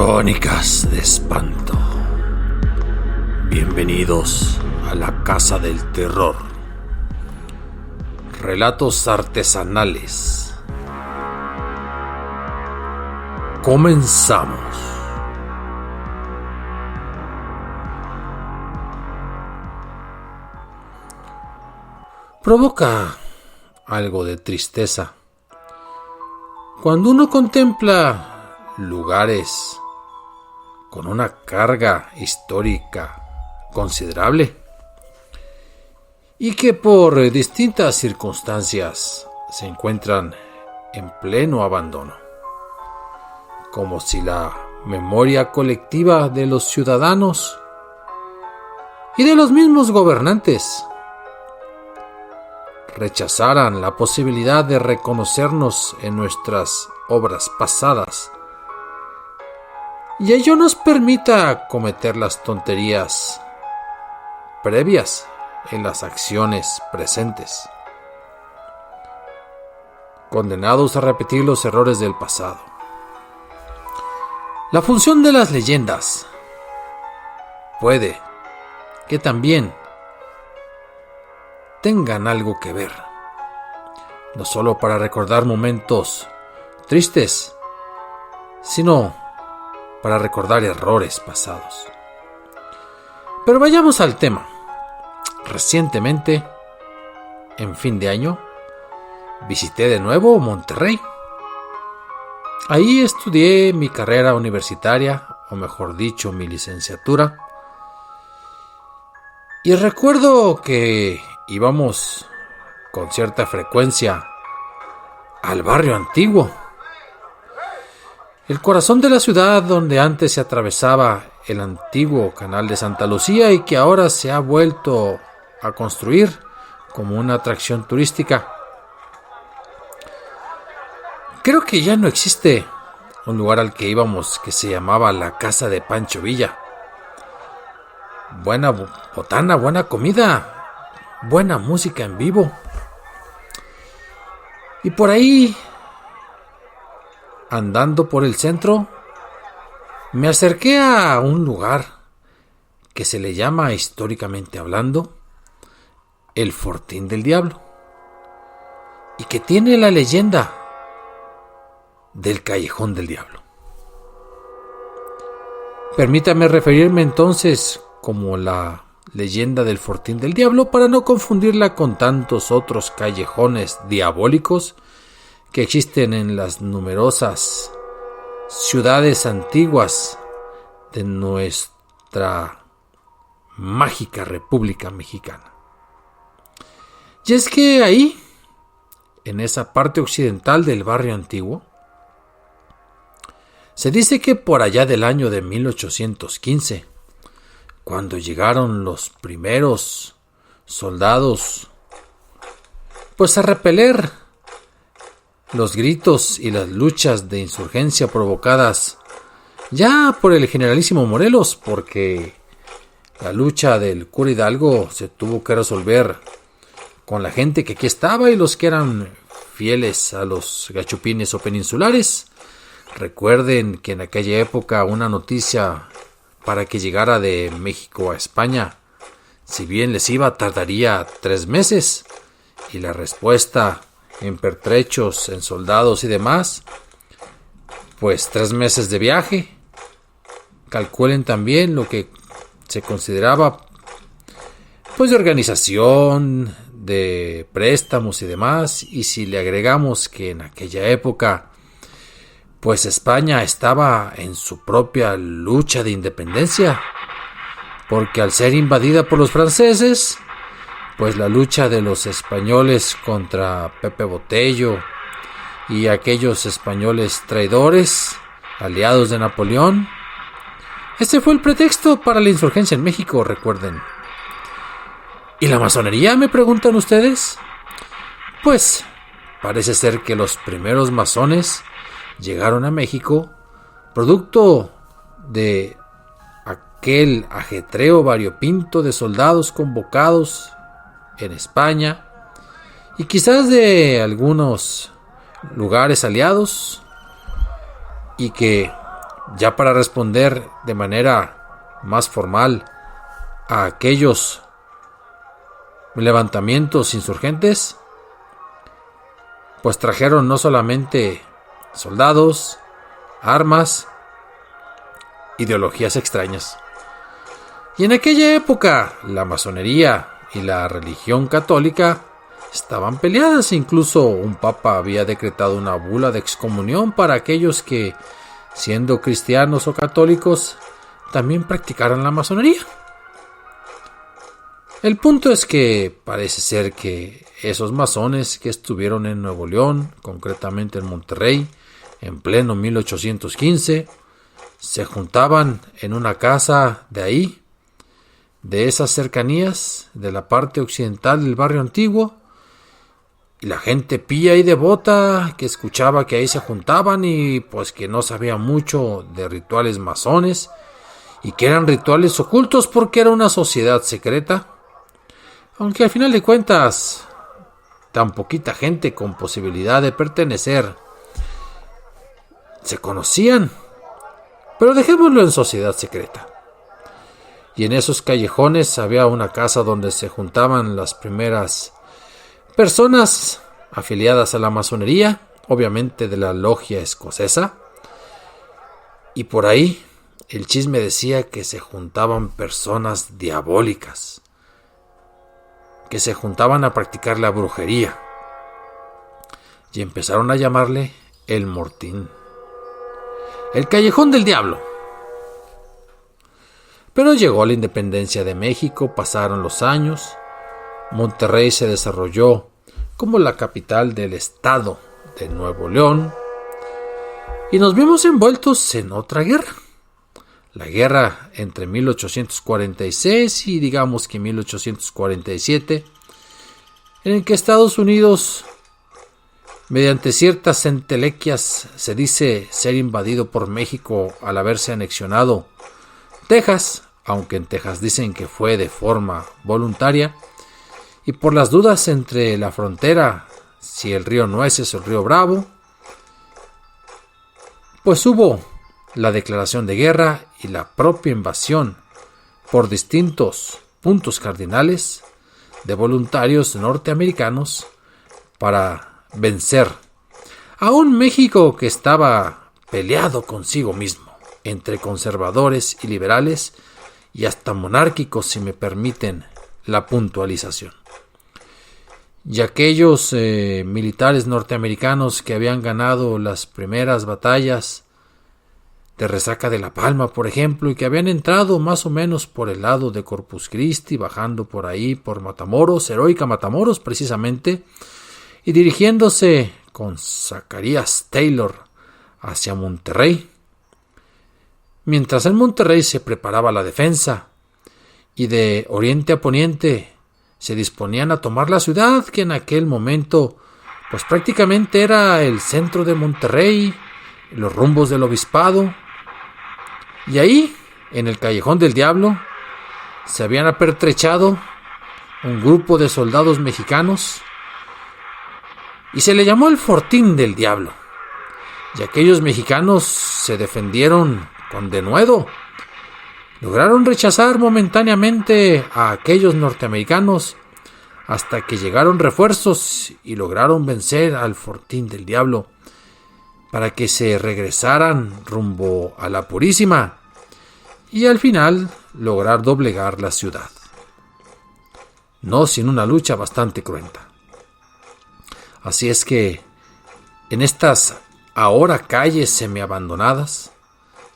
Crónicas de espanto. Bienvenidos a la Casa del Terror. Relatos artesanales. Comenzamos. Provoca algo de tristeza cuando uno contempla lugares con una carga histórica considerable y que por distintas circunstancias se encuentran en pleno abandono, como si la memoria colectiva de los ciudadanos y de los mismos gobernantes rechazaran la posibilidad de reconocernos en nuestras obras pasadas y ello nos permita cometer las tonterías previas en las acciones presentes, condenados a repetir los errores del pasado. La función de las leyendas puede que también tengan algo que ver, no solo para recordar momentos tristes, sino para recordar errores pasados. Pero vayamos al tema. Recientemente, en fin de año, visité de nuevo Monterrey. Ahí estudié mi carrera universitaria, o mejor dicho, mi licenciatura. Y recuerdo que íbamos con cierta frecuencia al barrio antiguo, el corazón de la ciudad donde antes se atravesaba el antiguo canal de Santa Lucía y que ahora se ha vuelto a construir como una atracción turística. Creo que ya no existe un lugar al que íbamos que se llamaba la Casa de Pancho Villa. Buena botana, buena comida, buena música en vivo. Y por ahí, andando por el centro, me acerqué a un lugar que se le llama, históricamente hablando, el Fortín del Diablo, y que tiene la leyenda del Callejón del Diablo. Permítame referirme entonces como la leyenda del Fortín del Diablo para no confundirla con tantos otros callejones diabólicos que existen en las numerosas ciudades antiguas de nuestra mágica República Mexicana. Y es que ahí, en esa parte occidental del barrio antiguo, se dice que por allá del año de 1815, cuando llegaron los primeros soldados, pues a repeler los gritos y las luchas de insurgencia provocadas ya por el generalísimo Morelos, porque la lucha del cura Hidalgo se tuvo que resolver con la gente que aquí estaba y los que eran fieles a los gachupines o peninsulares. Recuerden que en aquella época una noticia para que llegara de México a España, si bien les iba, tardaría 3 meses, y la respuesta en pertrechos, en soldados y demás, pues 3 meses de viaje. Calculen también lo que se consideraba pues de organización, de préstamos y demás, y si le agregamos que en aquella época pues España estaba en su propia lucha de independencia, porque al ser invadida por los franceses, pues la lucha de los españoles contra Pepe Botello y aquellos españoles traidores, aliados de Napoleón, ese fue el pretexto para la insurgencia en México, recuerden. ¿Y la masonería, me preguntan ustedes? Pues parece ser que los primeros masones llegaron a México producto de aquel ajetreo variopinto de soldados convocados en España y quizás de algunos lugares aliados, y que ya para responder de manera más formal a aquellos levantamientos insurgentes, pues trajeron no solamente soldados, armas, ideologías extrañas. Y en aquella época la masonería y la religión católica estaban peleadas. Incluso un papa había decretado una bula de excomunión para aquellos que, siendo cristianos o católicos, también practicaran la masonería. El punto es que parece ser que esos masones que estuvieron en Nuevo León, concretamente en Monterrey, en pleno 1815, se juntaban en una casa de ahí, de esas cercanías, de la parte occidental del barrio antiguo, y la gente pía y devota que escuchaba que ahí se juntaban y pues que no sabía mucho de rituales masones y que eran rituales ocultos porque era una sociedad secreta, aunque al final de cuentas tan poquita gente con posibilidad de pertenecer se conocían, pero dejémoslo en sociedad secreta. Y en esos callejones había una casa donde se juntaban las primeras personas afiliadas a la masonería, obviamente de la logia escocesa, y por ahí el chisme decía que se juntaban personas diabólicas, que se juntaban a practicar la brujería, y empezaron a llamarle el Mortín, el Callejón del Diablo. Pero llegó la independencia de México, pasaron los años, Monterrey se desarrolló como la capital del estado de Nuevo León y nos vimos envueltos en otra guerra. La guerra entre 1846 y digamos que 1847, en el que Estados Unidos, mediante ciertas entelequias, se dice ser invadido por México al haberse anexionado Texas, aunque en Texas dicen que fue de forma voluntaria, y por las dudas entre la frontera, si el río Nueces o el río Bravo, pues hubo la declaración de guerra y la propia invasión por distintos puntos cardinales de voluntarios norteamericanos para vencer a un México que estaba peleado consigo mismo, entre conservadores y liberales y hasta monárquicos, si me permiten la puntualización. Y aquellos militares norteamericanos que habían ganado las primeras batallas de Resaca de la Palma, por ejemplo, y que habían entrado más o menos por el lado de Corpus Christi, bajando por ahí por Matamoros, heroica Matamoros precisamente, y dirigiéndose con Zacarías Taylor hacia Monterrey. Mientras en Monterrey se preparaba la defensa y de oriente a poniente se disponían a tomar la ciudad, que en aquel momento pues prácticamente era el centro de Monterrey, los rumbos del obispado. Y ahí, en el Callejón del Diablo, se habían apertrechado un grupo de soldados mexicanos y se le llamó el Fortín del Diablo. Y aquellos mexicanos se defendieron con denuedo. Lograron rechazar momentáneamente a aquellos norteamericanos hasta que llegaron refuerzos y lograron vencer al Fortín del Diablo para que se regresaran rumbo a la Purísima y al final lograr doblegar la ciudad. No sin una lucha bastante cruenta. Así es que en estas ahora calles semiabandonadas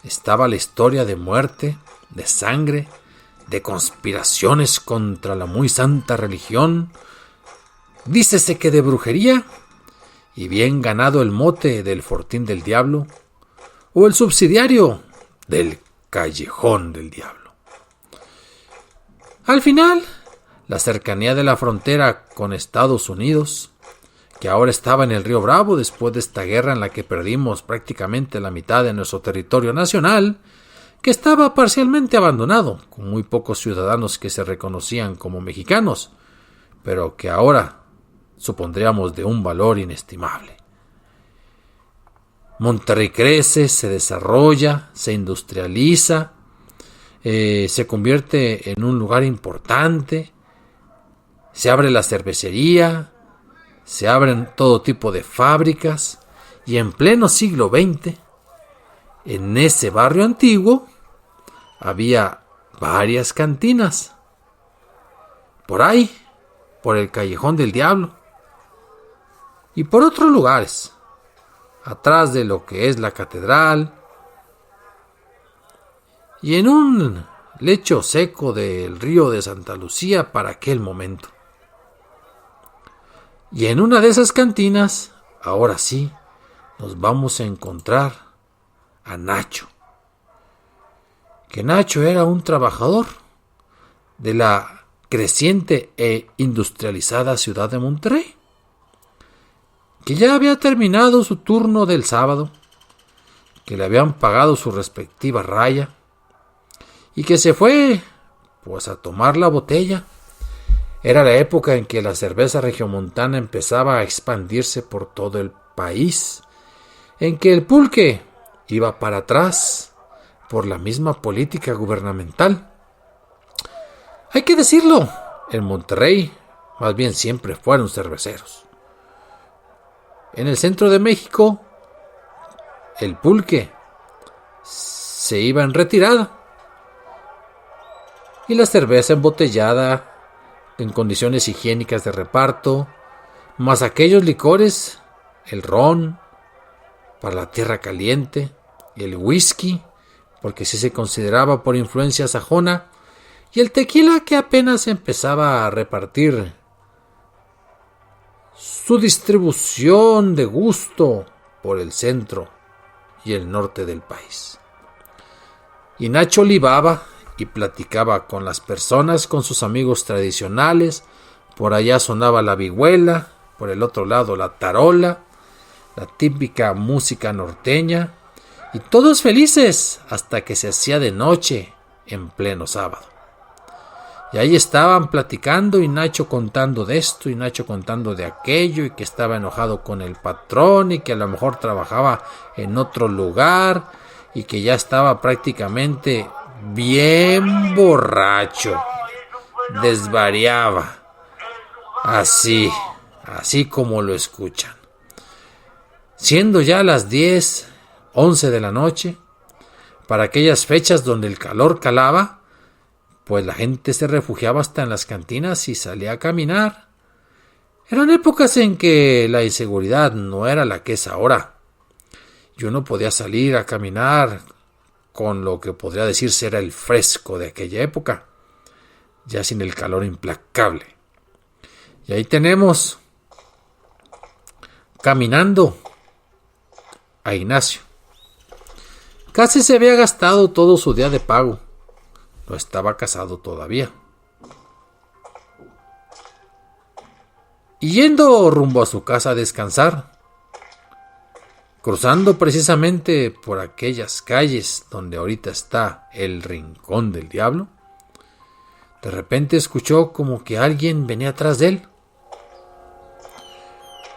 estaba la historia de muerte, de sangre, de conspiraciones contra la muy santa religión, dícese que de brujería, y bien ganado el mote del Fortín del Diablo, o el subsidiario del Callejón del Diablo. Al final, la cercanía de la frontera con Estados Unidos, que ahora estaba en el río Bravo después de esta guerra en la que perdimos prácticamente la mitad de nuestro territorio nacional, que estaba parcialmente abandonado, con muy pocos ciudadanos que se reconocían como mexicanos, pero que ahora supondríamos de un valor inestimable. Monterrey crece, se desarrolla, se industrializa, se convierte en un lugar importante, se abre la cervecería, se abren todo tipo de fábricas y en pleno siglo XX, en ese barrio antiguo, había varias cantinas. Por ahí, por el Callejón del Diablo y por otros lugares, atrás de lo que es la catedral y en un lecho seco del río de Santa Lucía para aquel momento. Y en una de esas cantinas, ahora sí, nos vamos a encontrar a Nacho. Que Nacho era un trabajador de la creciente e industrializada ciudad de Monterrey, que ya había terminado su turno del sábado, que le habían pagado su respectiva raya y que se fue pues a tomar la botella. Era la época en que la cerveza regiomontana empezaba a expandirse por todo el país, en que el pulque iba para atrás por la misma política gubernamental. Hay que decirlo, en Monterrey más bien siempre fueron cerveceros. En el centro de México, el pulque se iba en retirada y la cerveza embotellada en condiciones higiénicas de reparto, más aquellos licores, el ron para la tierra caliente, el whisky, porque sí se consideraba por influencia sajona, y el tequila que apenas empezaba a repartir su distribución de gusto por el centro y el norte del país. Y Nacho libaba y platicaba con las personas, con sus amigos tradicionales. Por allá sonaba la vihuela, por el otro lado la tarola, la típica música norteña, y todos felices hasta que se hacía de noche en pleno sábado. Y ahí estaban platicando y Nacho contando de esto y Nacho contando de aquello y que estaba enojado con el patrón y que a lo mejor trabajaba en otro lugar y que ya estaba prácticamente bien borracho, desvariaba, así como lo escuchan. Siendo ya las 10, 11 de la noche, para aquellas fechas donde el calor calaba, pues la gente se refugiaba hasta en las cantinas y salía a caminar. Eran épocas en que la inseguridad no era la que es ahora. Y uno podía salir a caminar con lo que podría decirse era el fresco de aquella época, ya sin el calor implacable. Y ahí tenemos caminando a Ignacio. Casi se había gastado todo su día de pago. No estaba casado todavía. Y yendo rumbo a su casa a descansar, cruzando precisamente por aquellas calles donde ahorita está el Rincón del Diablo, de repente escuchó como que alguien venía atrás de él.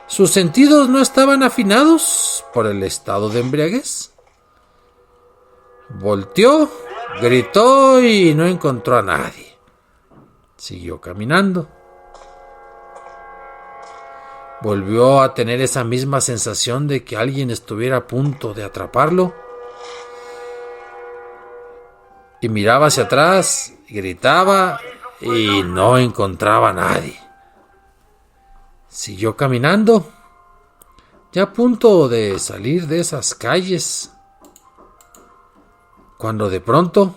Sus sentidos no estaban afinados por el estado de embriaguez. Volteó, gritó y no encontró a nadie. Siguió caminando. Volvió a tener esa misma sensación de que alguien estuviera a punto de atraparlo. Y miraba hacia atrás, gritaba y no encontraba a nadie. Siguió caminando, ya a punto de salir de esas calles, cuando de pronto,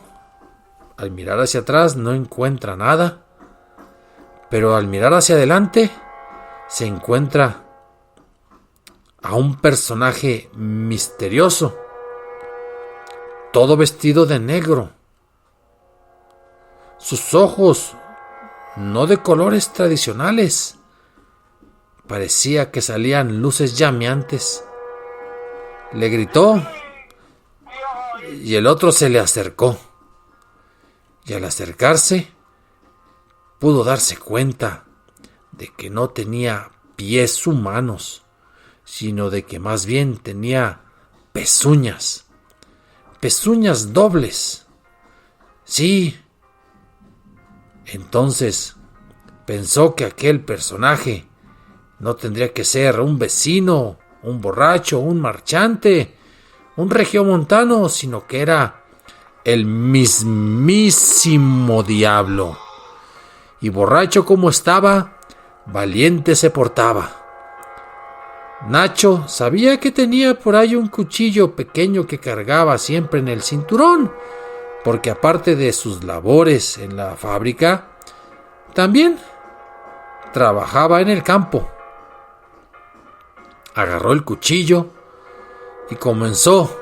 al mirar hacia atrás no encuentra nada, pero al mirar hacia adelante se encuentra a un personaje misterioso, todo vestido de negro. Sus ojos, no de colores tradicionales, parecía que salían luces llameantes. Le gritó y el otro se le acercó. Y al acercarse, pudo darse cuenta de que no tenía pies humanos, sino de que más bien tenía pezuñas. Pezuñas dobles. Sí. Entonces pensó que aquel personaje no tendría que ser un vecino, un borracho, un marchante, un regiomontano, sino que era el mismísimo diablo. Y borracho como estaba, valiente se portaba. Nacho sabía que tenía por ahí un cuchillo pequeño que cargaba siempre en el cinturón, porque aparte de sus labores en la fábrica, también trabajaba en el campo. Agarró el cuchillo y comenzó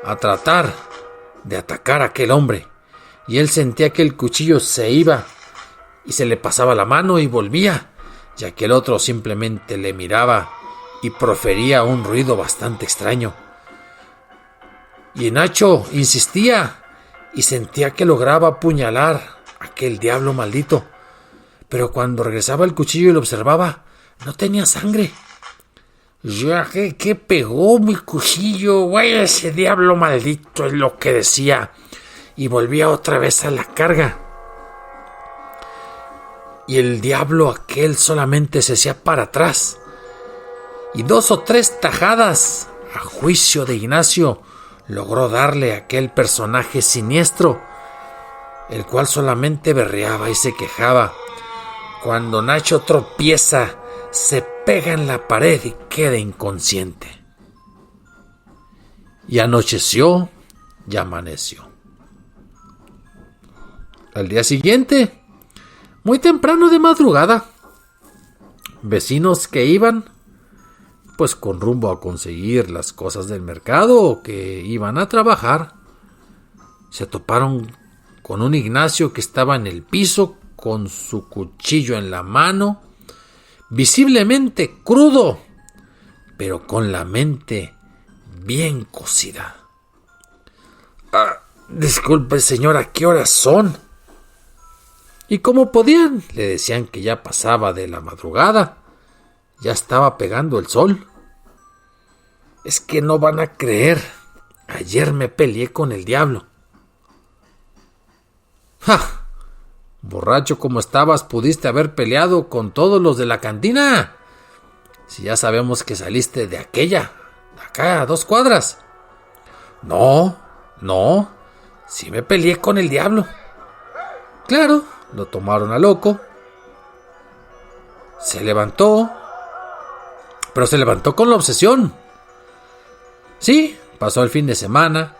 a tratar de atacar a aquel hombre. Y él sentía que el cuchillo se iba y se le pasaba la mano y volvía, ya que el otro simplemente le miraba y profería un ruido bastante extraño. Y Nacho insistía y sentía que lograba apuñalar a aquel diablo maldito. Pero cuando regresaba el cuchillo y lo observaba, no tenía sangre. Ya que pegó mi cuchillo, güey, ese diablo maldito, es lo que decía. Y volvía otra vez a la carga. Y el diablo aquel solamente se hacía para atrás. Y 2 o 3 tajadas, a juicio de Ignacio, logró darle a aquel personaje siniestro, el cual solamente berreaba y se quejaba. Cuando Nacho tropieza, se pega en la pared y queda inconsciente. Y anocheció y amaneció. Al día siguiente, muy temprano de madrugada, vecinos que iban, pues con rumbo a conseguir las cosas del mercado o que iban a trabajar, se toparon con un Ignacio que estaba en el piso con su cuchillo en la mano, visiblemente crudo, pero con la mente bien cocida. Disculpe, señora, ¿qué horas son? Y como podían, le decían que ya pasaba de la madrugada, ya estaba pegando el sol. Es que no van a creer, ayer me peleé con el diablo. ¡Ja! Borracho como estabas, pudiste haber peleado con todos los de la cantina. Si ya sabemos que saliste de aquella, de acá a 2 cuadras. No, sí me peleé con el diablo. Claro, lo tomaron a loco. Se levantó, pero se levantó con la obsesión. Sí, pasó el fin de semana.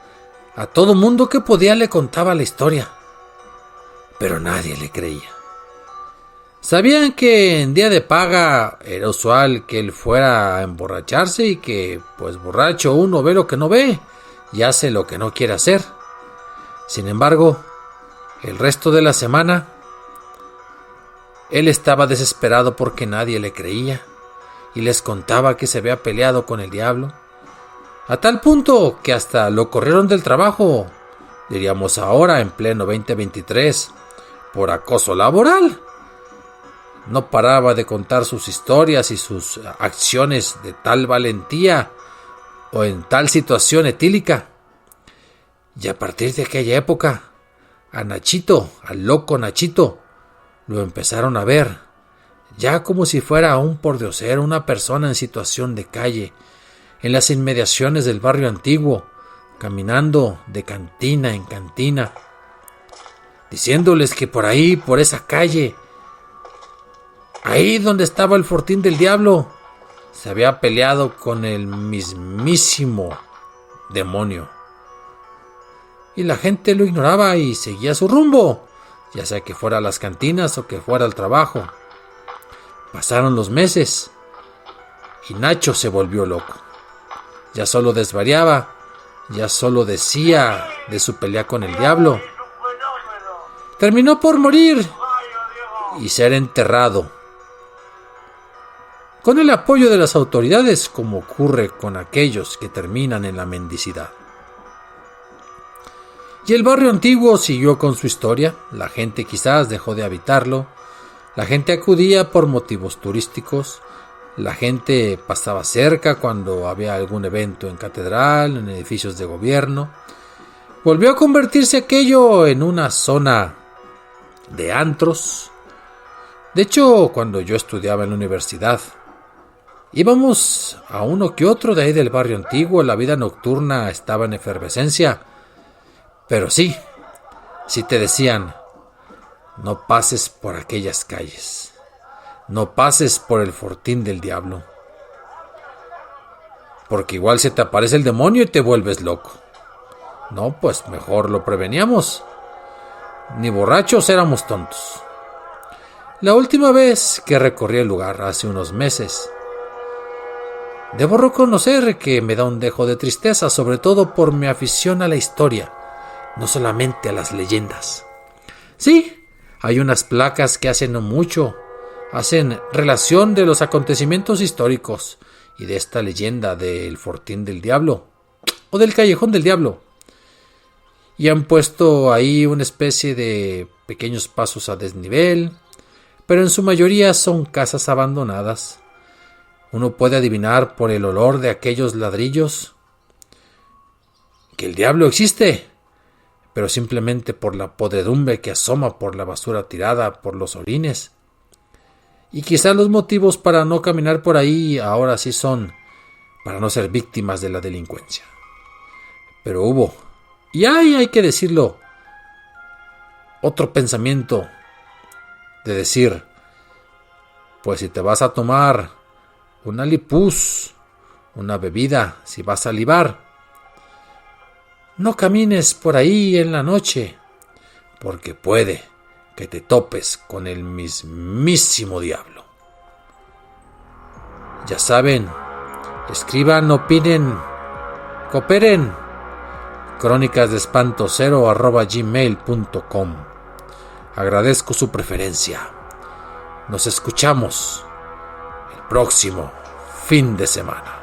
A todo mundo que podía le contaba la historia, pero nadie le creía. Sabían que en día de paga era usual que él fuera a emborracharse y que, pues borracho, uno ve lo que no ve y hace lo que no quiere hacer. Sin embargo, el resto de la semana, él estaba desesperado porque nadie le creía y les contaba que se había peleado con el diablo, a tal punto que hasta lo corrieron del trabajo, diríamos ahora en pleno 2023, por acoso laboral. No paraba de contar sus historias y sus acciones de tal valentía o en tal situación etílica. Y a partir de aquella época, a Nachito, al loco Nachito, lo empezaron a ver, ya como si fuera un pordiosero, una persona en situación de calle, en las inmediaciones del barrio antiguo, caminando de cantina en cantina, diciéndoles que por ahí, por esa calle, ahí donde estaba el fortín del diablo, se había peleado con el mismísimo demonio. Y la gente lo ignoraba y seguía su rumbo, ya sea que fuera a las cantinas o que fuera al trabajo. Pasaron los meses y Nacho se volvió loco. Ya solo desvariaba, ya solo decía de su pelea con el diablo. Terminó por morir y ser enterrado, con el apoyo de las autoridades, como ocurre con aquellos que terminan en la mendicidad. Y el barrio antiguo siguió con su historia. La gente quizás dejó de habitarlo. La gente acudía por motivos turísticos. La gente pasaba cerca cuando había algún evento en catedral, en edificios de gobierno. Volvió a convertirse aquello en una zona de antros. De hecho, cuando yo estudiaba en la universidad, íbamos a uno que otro de ahí del barrio antiguo. La vida nocturna estaba en efervescencia. Pero sí te decían, no pases por aquellas calles. No pases por el fortín del diablo. Porque igual se te aparece el demonio y te vuelves loco. No, pues mejor lo preveníamos. Ni borrachos éramos tontos. La última vez que recorrí el lugar, hace unos meses, debo reconocer que me da un dejo de tristeza, sobre todo por mi afición a la historia, no solamente a las leyendas. Sí, hay unas placas que hace no mucho hacen relación de los acontecimientos históricos y de esta leyenda del Fortín del Diablo o del Callejón del Diablo. Y han puesto ahí una especie de pequeños pasos a desnivel, pero en su mayoría son casas abandonadas. Uno puede adivinar por el olor de aquellos ladrillos que el diablo existe, pero simplemente por la podredumbre que asoma por la basura tirada por los orines. Y quizás los motivos para no caminar por ahí ahora sí son para no ser víctimas de la delincuencia. Pero hubo, y hay que decirlo, otro pensamiento de decir, pues si te vas a tomar una lipus, una bebida, si vas a libar, no camines por ahí en la noche, porque puede que te topes con el mismísimo diablo. Ya saben, escriban, opinen, cooperen. crónicasdeespanto0@gmail.com. Agradezco su preferencia. Nos escuchamos el próximo fin de semana.